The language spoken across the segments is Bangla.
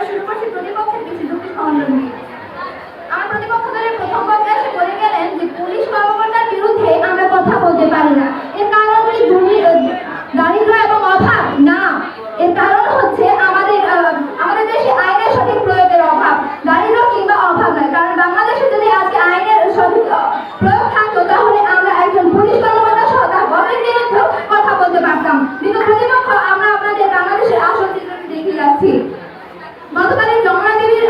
শুরু করছি প্রতিপক্ষের কিছু যুক্তি খণ্ডন নিয়ে। আমার প্রতিপক্ষ দলের প্রথম বক্তা এসে বলে গেলেন যে পুলিশ কর্মকর্তার বিরুদ্ধে আমরা কথা বলতে পারি না। এর কারণ কি দারিদ্র এবং অভাব? না, এর কারণ হচ্ছে আমাদের দেশে আইনের সঠিক প্রয়োগের অভাব। দারিদ্র কিংবা অভাব নয়, কারণ বাংলাদেশে যদি আজকে আইনের সঠিক প্রয়োগ থাকতো তাহলে আমরা একজন পুলিশ কর্মকর্তা সহ তার বসের বিরুদ্ধে কথা বলতে পারতাম। কিন্তু প্রতিপক্ষ আমরা আপনাদের বাংলাদেশের আসল চিত্রটি দেখিয়ে যাচ্ছি। গতকালের যমুনা টিভির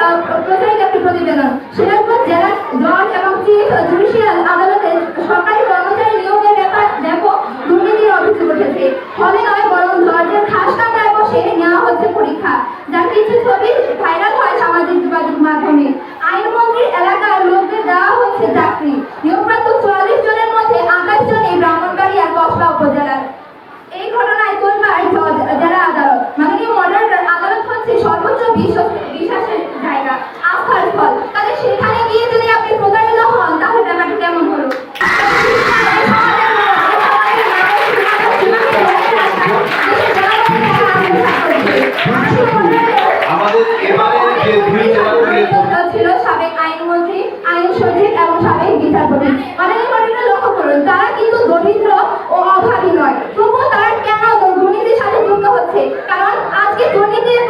প্রচারিত একটি প্রতিবেদন, সিরাজগঞ্জ জেলা জজ এবং চিফ জুডিশিয়াল আদালতের সরকারি কর্মচারী নিয়োগের ব্যাপক দুর্নীতির অভিযোগ উঠেছে। ফলে নয়, বরং জজের খাস কামরায় বসে নেওয়া হচ্ছে পরীক্ষা, যার কিছু ছবি ভাইরাল হয় সামাজিক যোগাযোগ মাধ্যমে। আইনমন্ত্রীর এলাকার লোকদের দেওয়া হচ্ছে চাকরি। নিয়োগপ্রাপ্ত 44 জনের মধ্যে 28 জনই ব্রাহ্মণবাড়িয়ার কসবা উপজেলার। এই ঘটনায় তোলপাড় জেলা আদালত। মাননীয় মডারেটর, আদালত হচ্ছে সর্বোচ্চ বিশ্বাসের জায়গা, আস্থার স্থল। তাহলে সেখানে গিয়ে যদি আপনি প্রতারিত হন তাহলে ব্যাপারটা কেমন হলো? ছিল সাবেক আইনমন্ত্রী, আইন সচিব এবং সাবেক বিচারপতি। মাননীয় মডারেটর, লক্ষ্য করুন, তারা কিন্তু দরিদ্র ও অভাবী নয়, তবুও তারা কেন দুর্নীতির সাথে যুক্ত হচ্ছে? কারণ আজকে দুর্নীতির